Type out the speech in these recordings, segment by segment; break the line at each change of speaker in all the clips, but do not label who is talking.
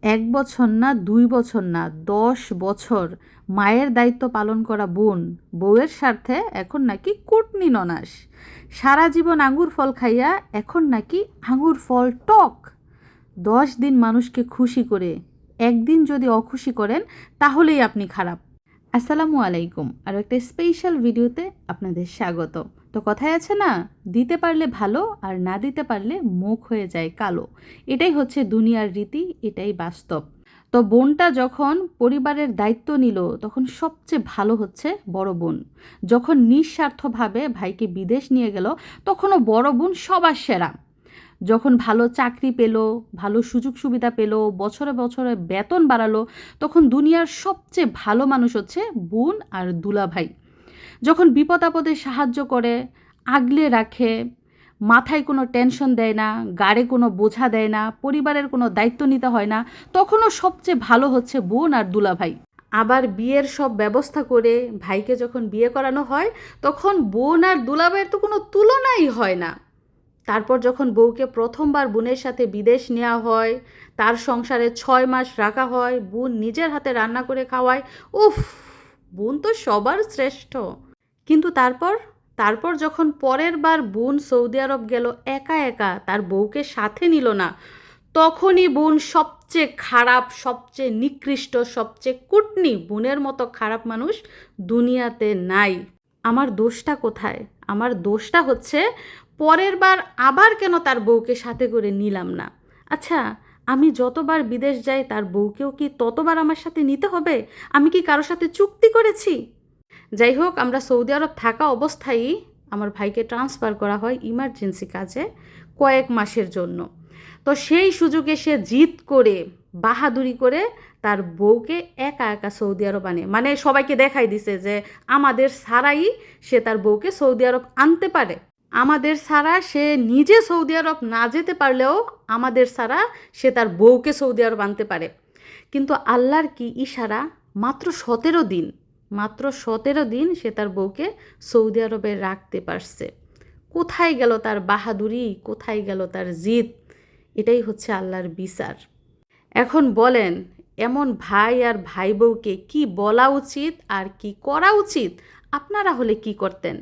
1 বছর না 2 বছর না 10 বছর মায়ের দায়িত্ব পালন করা বোন বউয়ের স্বার্থে এখন নাকি কুটনি ননাস। সারা জীবন আঙ্গুর ফল খাইয়া এখন নাকি আঙ্গুর ফল টক। 10 দিন মানুষকে খুশি করে একদিন যদি অখুশি করেন তাহলেই আপনি খারাপ। আসসালামু আলাইকুম, আর একটা স্পেশাল ভিডিওতে আপনাদের স্বাগত। তো কথায় আছে না, দিতে পারলে ভালো আর না দিতে পারলে মুখ হয়ে যায় কালো। এটাই হচ্ছে দুনিয়ার রীতি, এটাই বাস্তব। তো বোনটা যখন পরিবারের দায়িত্ব নিল তখন সবচেয়ে ভালো হচ্ছে বড় বোন। যখন নিঃস্বার্থভাবে ভাইকে বিদেশ নিয়ে গেল তখনও বড় বোন সবার সেরা। যখন ভালো চাকরি পেল, ভালো সুযোগ সুবিধা পেল, বছরে বছরে বেতন বাড়ালো, তখন দুনিয়ার সবচেয়ে ভালো মানুষ হচ্ছে বোন আর দুলাভাই। যখন বিপদ আপদে সাহায্য করে, আগলে রাখে, মাথায় কোনো টেনশন দেয় না, গাড়ে কোনো বোঝা দেয় না, পরিবারের কোনো দায়িত্ব নিতে হয় না, তখনও সবচেয়ে ভালো হচ্ছে বোন আর দুলাভাই। আবার বিয়ের সব ব্যবস্থা করে ভাইকে যখন বিয়ে করানো হয় তখন বোন আর দুলাভাইয়ের তো কোনো তুলনাই হয় না। তারপর যখন বউকে প্রথমবার বোনের সাথে বিদেশ নেওয়া হয়, তার সংসারে 6 মাস রাখা হয়, বোন নিজের হাতে রান্না করে খাওয়ায়, উফ, বোন তো সবার শ্রেষ্ঠ। কিন্তু তারপর তারপর যখন পরের বার বোন সৌদি আরব গেল একা একা, তার বউকে সাথে নিল না, তখনই বোন সবচেয়ে খারাপ, সবচেয়ে নিকৃষ্ট, সবচেয়ে কুটনি। বোনের মতো খারাপ মানুষ দুনিয়াতে নাই। আমার দোষটা কোথায়? আমার দোষটা হচ্ছে পরের বার আবার কেন তার বউকে সাথে করে নিলাম না। আচ্ছা, আমি যতবার বিদেশ যাই তার বউকেও কি ততবার আমার সাথে নিতে হবে? আমি কি কারোর সাথে চুক্তি করেছি? যাই হোক, আমরা সৌদি আরব থাকা অবস্থায়ই আমার ভাইকে ট্রান্সফার করা হয় ইমার্জেন্সি কাজে কয়েক মাসের জন্য। তো সেই সুযোগে সে জিদ করে, বাহাদুরি করে তার বউকে একা একা সৌদি আরব আনে। মানে সবাইকে দেখাই দিছে যে আমাদের ছাড়াই সে তার বউকে সৌদি আরব আনতে পারে। আমাদের ছাড়া সে নিজে সৌদি আরব না যেতে পারলেও আমাদের ছাড়া সে তার বউকে সৌদি আরব আনতে পারে। কিন্তু আল্লাহর কি ইশারা, মাত্র 17 দিন সে তার বউকে সৌদি আরবে রাখতে পারছে। কোথায় গেল তার বাহাদুরি, কোথায় গেল তার জিদ? এটাই হচ্ছে আল্লাহর বিচার। এখন বলেন, এমন ভাই আর ভাই বউকে কি বলা উচিত আর কি করা উচিত? আপনারা হলে কি করতেন?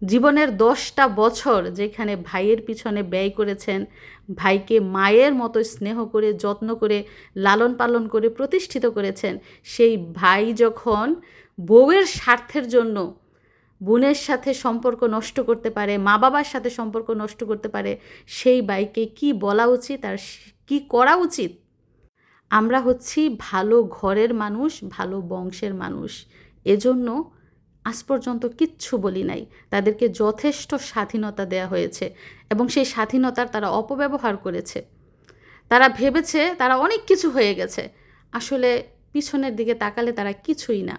জীবনের 10টা বছর যেখানে ভাইয়ের পিছনে ব্যয় করেছেন, ভাইকে মায়ের মতো স্নেহ করে, যত্ন করে, লালন পালন করে প্রতিষ্ঠিত করেছেন, সেই ভাই যখন বউয়ের স্বার্থের জন্য বোনের সাথে সম্পর্ক নষ্ট করতে পারে, মা বাবার সাথে সম্পর্ক নষ্ট করতে পারে, সেই ভাইকে কি বলা উচিত আর কি করা উচিত? আমরা হচ্ছি ভালো ঘরের মানুষ, ভালো বংশের মানুষ, এজন্য আজ পর্যন্ত কিচ্ছু বলি নাই। তাদেরকে যথেষ্ট স্বাধীনতা দেয়া হয়েছে এবং সেই স্বাধীনতার তারা অপব্যবহার করেছে। তারা ভেবেছে তারা অনেক কিছু হয়ে গেছে, আসলে পিছনের দিকে তাকালে তারা কিছুই না।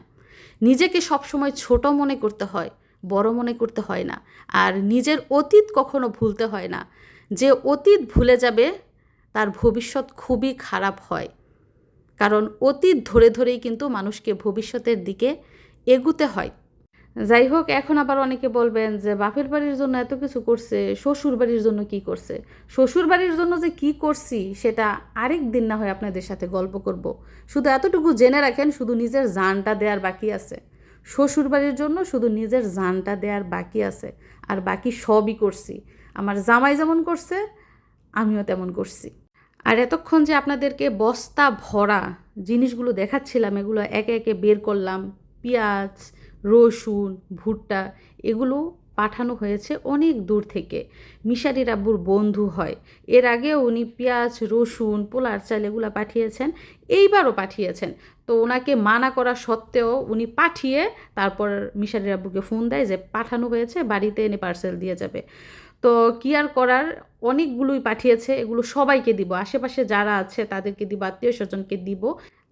নিজেকে সবসময় ছোট মনে করতে হয়, বড় মনে করতে হয় না। আর নিজের অতীত কখনো ভুলতে হয় না। যে অতীত ভুলে যাবে তার ভবিষ্যৎ খুবই খারাপ হয়, কারণ অতীত ধরে ধরেই কিন্তু মানুষকে ভবিষ্যতের দিকে এগুতে হয়। যাই হোক, এখন আবার অনেকে বলবেন যে বাপের বাড়ির জন্য এত কিছু করছে, শ্বশুর বাড়ির জন্য কি করছে? শ্বশুর বাড়ির জন্য যে কি করছি সেটা আরেক দিন না হয় আপনাদের সাথে গল্প করব। শুধু এতটুকু জেনে রাখেন, শুধু নিজের জানটা দেওয়ার বাকি আছে। শ্বশুর বাড়ির জন্য শুধু নিজের জানটা দেওয়ার বাকি আছে, আর বাকি সবই করছি। আমার জামাই যেমন করছে আমিও তেমন করছি। আর এতক্ষণ যে আপনাদেরকে বস্তা ভরা জিনিসগুলো দেখাচ্ছিলাম, এগুলো একে একে বের করলাম। পেঁয়াজ, রসুন, ভুট্টা, এগুলো পাঠানো হয়েছে অনেক দূর থেকে। মিশারির আব্বুর বন্ধু হয়, এর আগেও উনি পেঁয়াজ, রসুন, পোলার চাল এগুলো পাঠিয়েছেন, এইবারও পাঠিয়েছেন। তো ওনাকে মানা করা সত্ত্বেও উনি পাঠিয়ে তারপর মিশারির আব্বুকে ফোন দেয় যে পাঠানো হয়েছে, বাড়িতে এনে পার্সেল দিয়ে যাবে। তো কি আর করার, অনেকগুলোই পাঠিয়েছে, এগুলো সবাইকে দিব, আশেপাশে যারা আছে তাদেরকে দিব, আত্মীয় স্বজনকে দিব।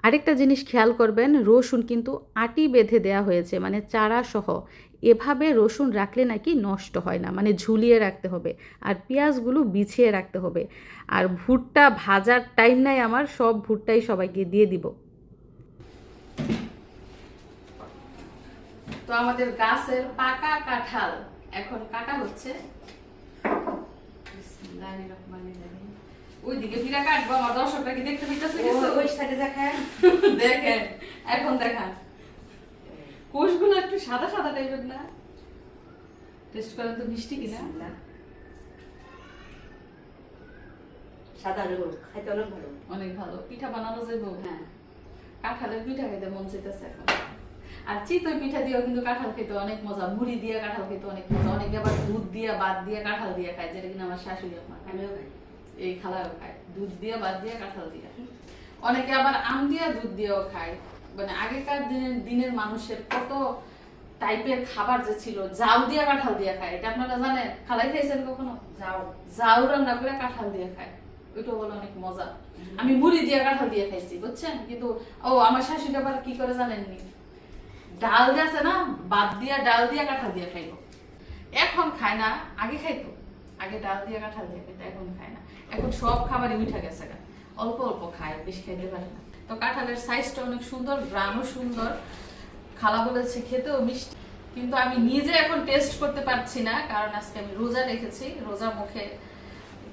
আরেকটা জিনিস খেয়াল করবেন, রসুন কিন্তু আটি বেঁধে দেয়া হয়েছে, মানে চারা সহ। এভাবে রসুন রাখলে নাকি নষ্ট হয় না, মানে ঝুলিয়ে রাখতে হবে। আর পেঁয়াজগুলো বিছিয়ে রাখতে হবে। আর ভুট্টা ভাজার টাইম নাই আমার, সব ভুট্টাই সবাইকে দিয়ে দিব। তো আমাদের গাছের পাকা কাঁঠাল এখন কাটা হচ্ছে। ওইদিকে ফিরা কাটবো, আমার দর্শকরা কি দেখতে পাইতেছে কিছু?
সাইডে দেখায়
দেখেন এখন দেখান কোষগুলো একটু সাদা সাদা টাইপের না, টেস্ট করেন তো মিষ্টি কিনা।
সাদা রোল খাইতে অনেক ভালো।
অনেক ভালো। পিঠা বানানো যাইব।
হ্যাঁ,
কাঁঠালের পিঠা খেতে মন চাইতেছে এখন। আর চিতই পিঠা দিয়েও কিন্তু কাঁঠাল খেতে অনেক মজা, মুড়ি দিয়ে কাঁঠাল খেতে অনেক মজা। অনেকে আবার দুধ দিয়ে বাদ দিয়ে কাঁঠাল দিয়ে খায়, যেটা কিনা আমার শাশুড়ি আমার
আমিও খাই।
এই খালাও খায়, দুধ দিয়ে বাদ দিয়ে কাঁঠাল দিয়ে। অনেকে আবার আম দিয়ে দুধ দিয়েও খায়। মানে আগেকার দিনের মানুষের কত টাইপের খাবার যে ছিল, জাউ দিয়ে কাঁঠাল দিয়ে খায়, এটা আপনারা জানেন? খালাই খাইছেন কখনো? জাউ রান্না করে কাঁঠাল দিয়ে খায়, ওইটা বলে অনেক মজা। আমি মুড়ি দিয়ে কাঁঠাল দিয়ে খাইছি, বুঝছেন? কিন্তু আমার শাশুড়ি আবার কি করে জানেননি, ডাল আছে না, বাদ দিয়া ডাল দিয়ে কাঁঠাল দিয়ে খাইবো। এখন খায় না, আগে খাইতো। আগে ডাল দিয়ে কাঁঠাল দিয়ে খাইতো, এখন খায় না। এখন সব খাবারই উঠে গেছে, অল্প অল্প খায়, বেশি খাইতে পারে না। তো কাঁঠালের সাইজটা অনেক সুন্দর, গ্রামও সুন্দর। খালা বলেছে খেতেও মিষ্টি, কিন্তু আমি নিজে এখন টেস্ট করতে পারছি না, কারণ আজকে আমি রোজা রেখেছি। রোজা মুখে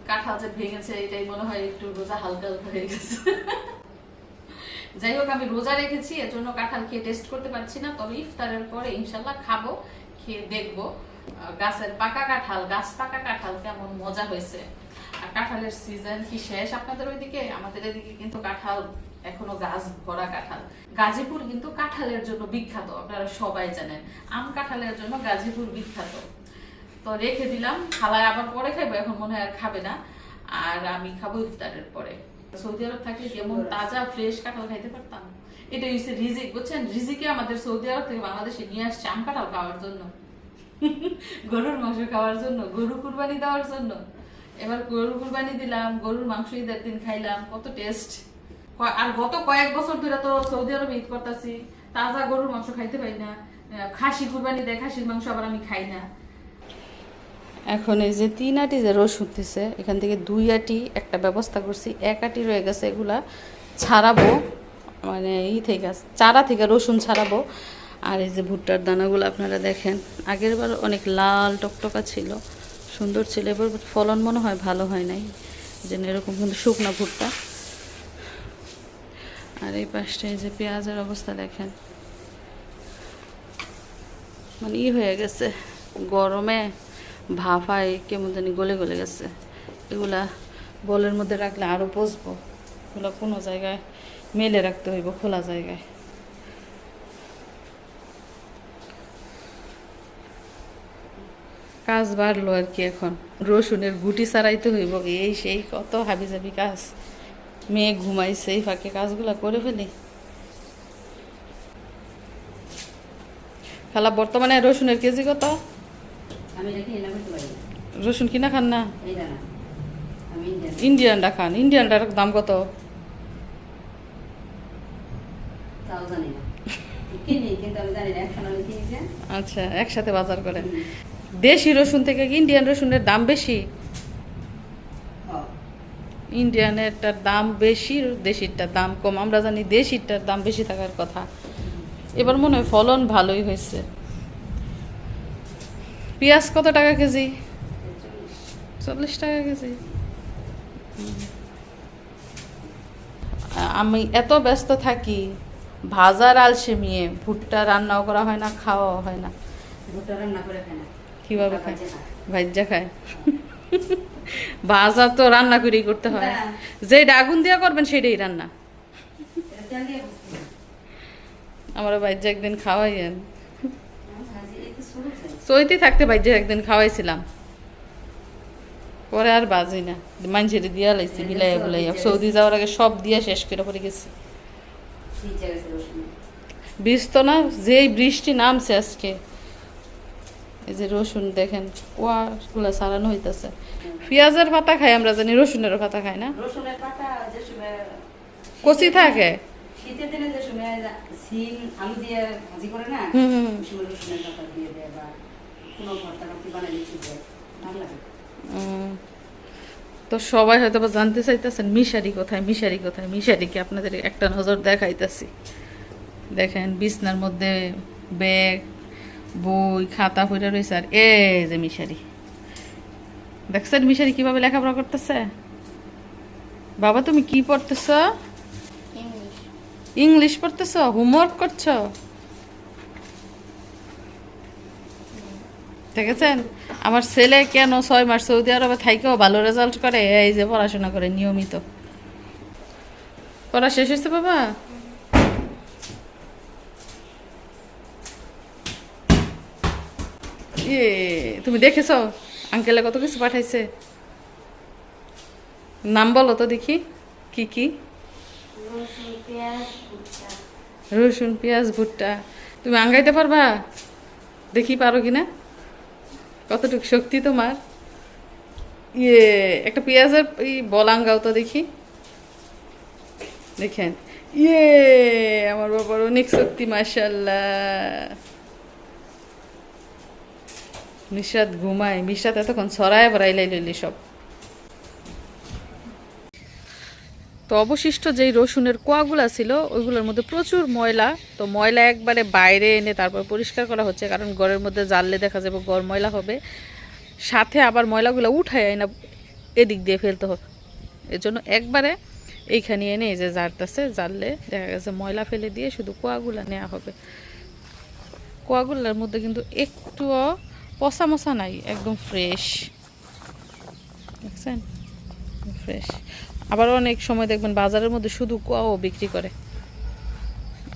কাঁঠাল যে ভেঙেছে, এটাই মনে হয় একটু রোজা হালকা হালকা হয়ে গেছে। যাই হোক, আমি রোজা রেখেছি, এর জন্য কাঁঠাল খেয়ে টেস্ট করতে পারছি না। তবে ইফতারের পরে ইনশাল্লাহ খাবো, খেয়ে দেখবো গাছের পাকা কাঁঠাল, গাছ পাকা কাঁঠাল কেমন মজা হয়েছে। আর কাঁঠালের সিজন কি শেষ আপনাদের ওইদিকে? আমাদের এদিকে কিন্তু কাঁঠাল এখনো গাছ ভরা কাঁঠাল। গাজীপুর কিন্তু কাঁঠালের জন্য বিখ্যাত, আপনারা সবাই জানেন। আম কাঁঠালের জন্য গাজীপুর বিখ্যাত। তো রেখে দিলাম, খালায় আবার পরে খাইবো, এখন মনে হয় আর খাবে না। আর আমি খাবো ইফতারের পরে। সৌদি আরব থাকলে যেমন তাজা ফ্রেশ কাঁঠাল খাইতে পারতাম। এটা হচ্ছে রিজিক, বুঝছেন? রিজিকে আমাদের সৌদি আরব থেকে বাংলাদেশে নিয়ে আসছে আম কাঁঠাল খাওয়ার জন্য, গরুর মাংস খাওয়ার জন্য, গরু কুরবানি দেওয়ার জন্য। এবার গরু কুরবানি দিলাম, গরুর মাংস ঈদের দিন খাইলাম, কত টেস্ট। আর গত কয়েক বছর ধরে তো সৌদি আরবে ঈদ করতেছি, তাজা গরুর মাংস খাইতে পাই না। খাসি কুরবানি দেয়, খাসির মাংস আবার আমি খাই না। এখন এই যে 3 আটি যে রসুন দিছে, এখান থেকে 2 আটি একটা ব্যবস্থা করছি, 1 আটি রয়ে গেছে, এগুলা ছাড়াবো, মানে থেকে চারা থেকে রসুন ছাড়াবো। আর এই যে ভুট্টার দানাগুলো আপনারা দেখেন, আগের বার অনেক লাল টকটকা ছিল, সুন্দর ছিল। এবার ফলন মনে হয় ভালো হয় নাই, যেন এরকম কিন্তু শুকনা ভুট্টা। আর এই পাশটা এই যে পেঁয়াজের অবস্থা দেখেন, মানে হয়ে গেছে, গরমে ভাফায় কেমন জানি গলে গলে গেছে। এগুলা বলের মধ্যে রাখলে আরও পচবো, এগুলো কোনো জায়গায় মেলে রাখতে হইব, খোলা জায়গায়। কাজ বাড়লো আর কি, এখন রসুনের গুটি ছাড়াইতে হইব, এই সেই কত হাবিজাবি কাজ। মেয়ে ঘুমাইছে, এই ফাঁকে কাজগুলা করে ফেলি। খালা বর্তমানে রসুনের কেজি কত? রসুন কিনা খান না? ইন্ডিয়ানটা খান। ইন্ডিয়ানটার দাম কত? আচ্ছা, একসাথে বাজার করেন। দেশি রসুন থেকে কি ইন্ডিয়ান রসুনের দাম বেশি? ইন্ডিয়ানেরটার দাম বেশি, দেশিরটার দাম কম। আমরা জানি দেশিরটার দাম বেশি থাকার কথা। এবার মনে হয় ফলন ভালোই হয়েছে। পেঁয়াজ কত টাকা কেজি? 40 টাকা কেজি। আমি এত ব্যস্ত থাকি, ভাজার আলসেমিয়ে ভুট্টা রান্নাও করা হয় না, খাওয়াও হয় না।
ভুট্টা রান্না করে খায় না,
কিভাবে খায়? ভাজ্যা খায়। ভাজা তো রান্না করেই করতে হয়, যেটা আগুন দিয়ে করবেন সেটাই রান্না। আমার ভাজ্যা একদিন খাওয়াইয়েন, চৈতি থাকতে ভাজ্যা একদিন খাওয়াইছিলাম, পরে আর বাজি না, মাঞ্ঝেরি দিয়া লাইছি বিলাইয়া বিলাইয়া। সৌদি যাওয়ার আগে সব দিয়া শেষ করে পড়ে গেছি। বীজ তো না, যেই বৃষ্টি নামছে আজকে, এই যে রসুন দেখেন কুয়াগুলা সারানো হইতেছে। পেঁয়াজের পাতা খাই আমরা জানি, রসুনের পাতা খাই না।
রসুনের পাতা যে সময়
কচি থাকে,
শীতের দিনে যে সময় সিম আলু দিয়ে ভাজি করে না, সময় রসুনের পাতা দিয়ে দেয়, বা কোনো ভর্তা ভর্তি বানাই দিচ্ছি, ভালো লাগে।
তো সবাই হয়তো বা জানতে চাইতেছেন মিশারি কোথায়, মিশারি কোথায়। মিশারিকে আপনাদের একটা নজর দেখাইতেছি। দেখেন বিছনার মধ্যে ব্যাগ, বই, খাতা পড়ে রয়েছে, আর এই যে মিশারি। দেখছেন মিশারি কিভাবে লেখাপড়া করতেছে? বাবা তুমি কি পড়তেছ? ইংলিশ পড়তেছ, হোমওয়ার্ক করছো? দেখেছেন আমার ছেলে কেন 6 মাস সৌদি আরবে থাইকেও ভালো রেজাল্ট করে, এই যে পড়াশোনা করে নিয়মিত। পড়া শেষ হয়েছে বাবা? ইয়ে, তুমি দেখেছো আঙ্কেলে কত কিছু পাঠাইছে? নাম বলো তো দেখি, কি কি? রসুন, পেঁয়াজ, ভুট্টা। তুমি আঙ্গাইতে পারবা? দেখি পারো কিনা, কতটুকু শক্তি তোমার। ইয়ে, একটা পেঁয়াজের বল আঙ্গাও তো দেখি। দেখেন, ইয়ে, আমার বাবার অনেক শক্তি, মাশাআল্লাহ। মিশরাত ঘুমায়, মিশরাত এতক্ষণ ছড়ায় বেড়াই লাইলি সব। তো অবশিষ্ট যেই রসুনের কোয়াগুলা ছিল ওইগুলোর মধ্যে প্রচুর ময়লা। তো ময়লা একবারে বাইরে এনে তারপর পরিষ্কার করা হচ্ছে, কারণ ঘরের মধ্যে জ্বাললে দেখা যাবে ঘর ময়লা হবে, সাথে আবার ময়লাগুলো উঠায় না এদিক দিয়ে ফেলতে হবে। এর জন্য একবারে এইখানে এনে এই যে জারতেছে, জারলে দেখা গেছে ময়লা ফেলে দিয়ে শুধু কোয়াগুলা নেওয়া হবে। কোয়াগুলার মধ্যে কিন্তু একটুও পচা মশা নাই, একদম ফ্রেশ, দেখছেন, ফ্রেশ। আবার অনেক সময় দেখবেন বাজারের মধ্যে শুধু কোয়াও বিক্রি করে,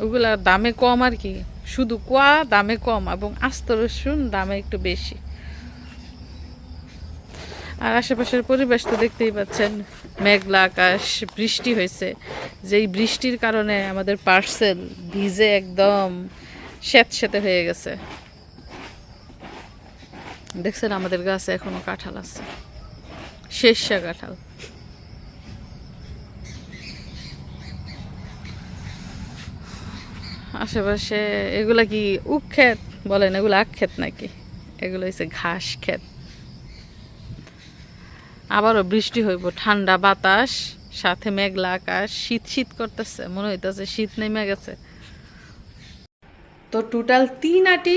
ওগুলা দামে কম আর কি, শুধু কোয়া দামে কম এবং আস্ত রসুন দামে একটু বেশি। আর আশেপাশের পরিবেশ তো দেখতেই পাচ্ছেন, মেঘলা আকাশ, বৃষ্টি হয়েছে। যেই বৃষ্টির কারণে আমাদের পার্সেল ভিজে একদম স্যাঁতস্যাঁতে হয়ে গেছে। দেখছেন আমাদের গাছে এখনো কাঁঠাল আছে, শেষা কাঁঠাল। আশেপাশে এগুলা কি উক ক্ষেত বলেন, এগুলো আখ ক্ষেত নাকি? এগুলো হচ্ছে ঘাস ক্ষেত। আবারও বৃষ্টি হইব, ঠান্ডা বাতাস, সাথে মেঘলা আকাশ, শীত শীত করতেছে, মনে হইতেছে শীত নেমে গেছে। তো টোটাল 3 আটি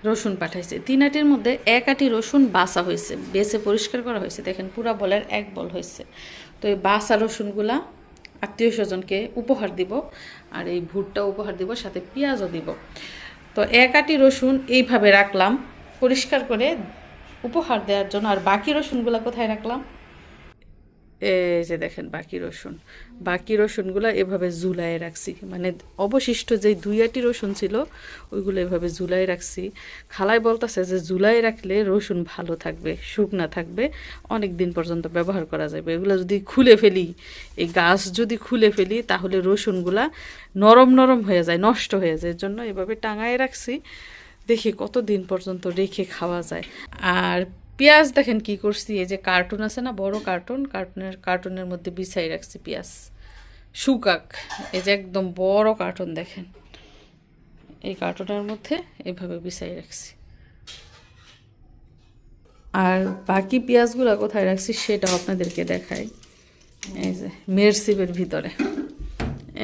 রসুন পাঠাইছে। 3 আটির মধ্যে 1 আটি রসুন বাসা হয়েছে, বেছে পরিষ্কার করা হয়েছে। দেখেন পুরা বলের 1 বল হয়েছে। তো এই বাসা রসুনগুলা আত্মীয় স্বজনকে উপহার দিব, আর এই ভুট্টা উপহার দিব, সাথে পেঁয়াজও দিব। তো 1 আটি রসুন এইভাবে রাখলাম পরিষ্কার করে উপহার দেওয়ার জন্য। আর বাকি রসুনগুলা কোথায় রাখলাম? এই যে দেখেন বাকি রসুনগুলো এভাবে ঝুলায় রাখছি, মানে অবশিষ্ট যে 2 আটি রসুন ছিল ওইগুলো এভাবে ঝুলায় রাখছি। খালাই বলতেছে যে ঝুলায় রাখলে রসুন ভালো থাকবে, শুকনা থাকবে, অনেক দিন পর্যন্ত ব্যবহার করা যাবে। এগুলো যদি খুলে ফেলি, এই গাছ যদি খুলে ফেলি, তাহলে রসুনগুলা নরম নরম হয়ে যায়, নষ্ট হয়ে যায়। এর জন্য এভাবে টাঙায় রাখছি, দেখি কতদিন পর্যন্ত রেখে খাওয়া যায়। আর পেঁয়াজ দেখেন কি করছি, এই যে কার্টুন আছে না, বড় কার্টুনের মধ্যে বিছাই রাখছি পেঁয়াজ শুকাক। এই যে একদম বড় কার্টুন দেখেন, এই কার্টুনের মধ্যে এভাবে বিছাই রাখছি। আর বাকি পেঁয়াজগুলো কোথায় রাখছি সেটাও আপনাদেরকে দেখাই। এই যে মেরসিপের ভিতরে,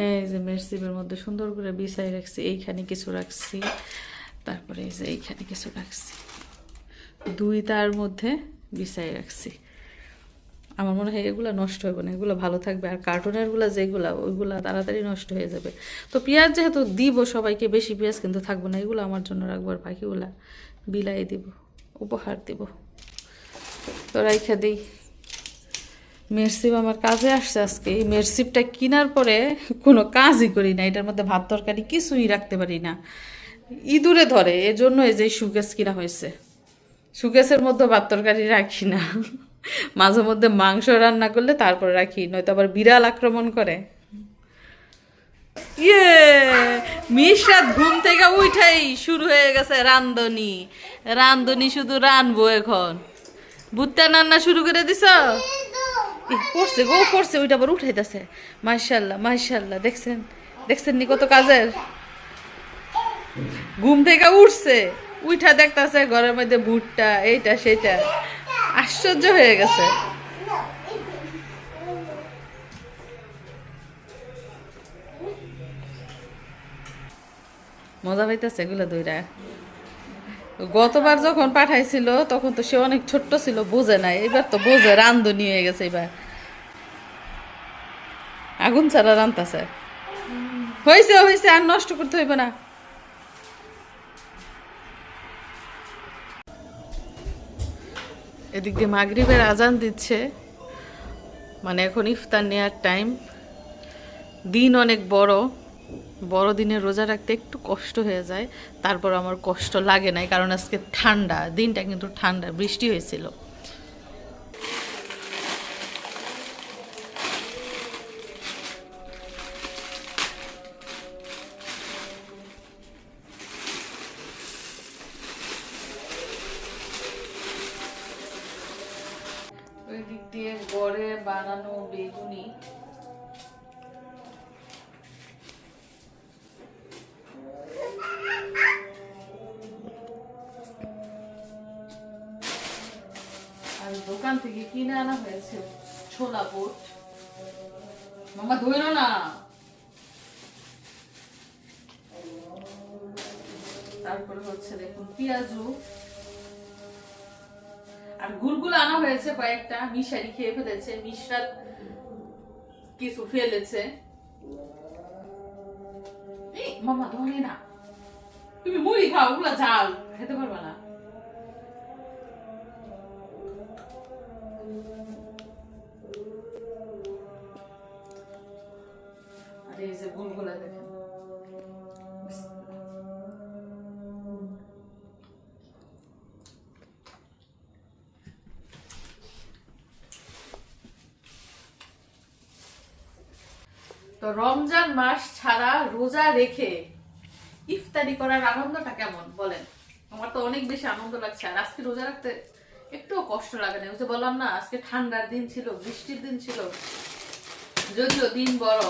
এই যে মেরসিপের মধ্যে সুন্দর করে বিছাই রাখছি। এইখানে কিছু রাখছি, তারপরে এই যে এইখানে কিছু রাখছি, 2 তার মধ্যে বিছাই রাখছি। আমার মনে হয় এগুলো নষ্ট হবে না, এগুলো ভালো থাকবে। আর কার্টুনেরগুলো যেগুলো, ওইগুলো তাড়াতাড়ি নষ্ট হয়ে যাবে। তো পেঁয়াজ যেহেতু দিব সবাইকে, বেশি পেঁয়াজ কিন্তু থাকবে না, এগুলো আমার জন্য রাখবো, আর বাকিগুলো বিলাই দিব, উপহার দিব। তো রাইখা দিই। মেরসিপ আমার কাজে আসছে আজকে। এই মেরসিপটা কেনার পরে কোনো কাজই করি না, এটার মধ্যে ভাত তরকারি কিছুই রাখতে পারি না, ইঁদুরে ধরে। এজন্য এই যে সুকেস কিনা হয়েছে, সুকেসের মধ্যে ভাত তরকারি রাখি না, মাঝে মধ্যে মাংস রান্না করলে তারপরে রাখি, নয়তো আবার বিড়াল আক্রমণ করে। ইয়ে, মিশরাত ঘুম থেকে উঠাই শুরু হয়ে গেছে রান্ধনি শুধু রানবো এখন। ভুট্টা রান্না শুরু করে দিছ? পড়ছে ওইটা আবার উঠাইতেছে। মাশাল্লাহ, দেখছেন নি কত কাজের। ঘুম থেকে উঠছে, উঠা দেখতেছে ঘরের মধ্যে ভুট্টা, এইটা সেটা, আশ্চর্য হয়ে গেছে। মজা পাইতেছে এগুলো দইরা। গতবার যখন পাঠাইছিল তখন তো সে অনেক ছোট্ট ছিল, বোঝে নাই। এবার তো বোঝে, রান্ধনি হয়ে গেছে। এবার আগুন ছাড়া রান্তাছে। হয়েছে হয়েছে, আর নষ্ট করতে হইব না। এদিক দিয়ে মাগরিবের আজান দিচ্ছে, মানে এখন ইফতার নেওয়ার টাইম। দিন অনেক বড়, বড় দিনে রোজা রাখতে একটু কষ্ট হয়ে যায়, তারপর আমার কষ্ট লাগে নাই, কারণ আজকে ঠান্ডা, দিনটা কিন্তু ঠান্ডা, বৃষ্টি হয়েছিল। ওই দিক দিয়ে গড়ে বানানো বেগুনি, আর দোকান থেকে কিনে আনা হয়েছে ছোলা বুট। মামা ধইরো না। তারপরে হচ্ছে দেখুন পেঁয়াজু, আর গুলগুলো আনা হয়েছে কয়েকটা, মিশারি খেয়ে ফেলেছে, মিশরাত কিছু ফেলেছে। মামা ধরে না, তুমি মুড়ি খাও, ওগুলা ঝাল খেতে পারবে না। আর এই যে গুলগুলা দেখেন, তো রমজান মাস ছাড়া রোজা রেখে ইফতারি করার আনন্দটা কেমন বলেন? আমার তো অনেক বেশি আনন্দ লাগছে। আর আজকে রোজা রাখতে একটুও কষ্ট লাগে না। ওই যে বললাম না, আজকে ঠান্ডার দিন ছিল, বৃষ্টির দিন ছিল, যদিও দিন বড়।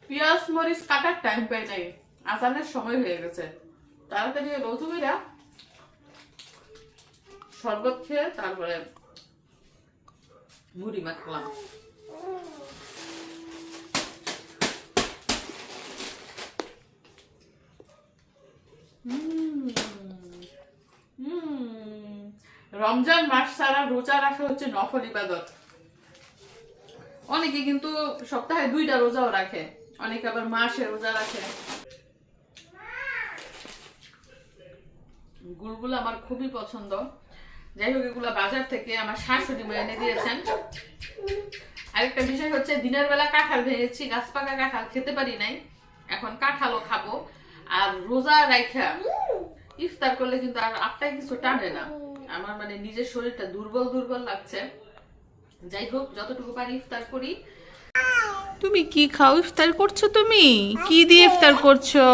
পেঁয়াজ মরিচ কাটার টাইম পাই নাই, আজানের সময় হয়ে গেছে। তাড়াতাড়ি রোজু মেরা শরবত খেয়ে তারপরে মুড়ি মাখলাম। রমজান মাস ছাড়া রোজা রাখা হচ্ছে নফল ইবাদত। অনেকে কিন্তু সপ্তাহে 2টা রোজাও রাখে, অনেকে আবার মাসে রোজা রাখে। গুড়গুলো আমার খুবই পছন্দ। যাই হোক, এগুলো বাজার থেকে আমার শাশুড়ি মা এনে দিয়েছেন। আরেকটা বিষয় হচ্ছে, দিনের বেলা কাঁঠাল ভেঙেছি, গাছ পাকা কাঁঠাল খেতে পারি নাই, এখন কাঁঠালও খাবো। আর রোজা রাখা ইফতার করলে কিন্তু আর আপটাই কিছু টানে না, আমার মানে নিজের শরীরটা দুর্বল দুর্বল লাগছে। যাই হোক, যতটুকু পারি ইফতার করি। তুমি কি খাও? ইফতার করছো? তুমি কি দিয়ে ইফতার করছো?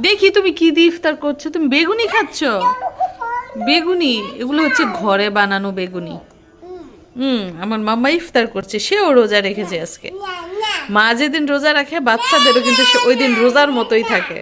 দেখি তুমি কি দিয়ে ইফতার করছো। তুমি বেগুনি খাচ্ছো? বেগুনি, এগুলো হচ্ছে ঘরে বানানো বেগুনি। আমার মাম্মা ইফতার করছে, সেও রোজা রেখেছে আজকে। মা যেদিন রোজা রাখে, বাচ্চাদেরও কিন্তু ওই দিন রোজার মতোই থাকে।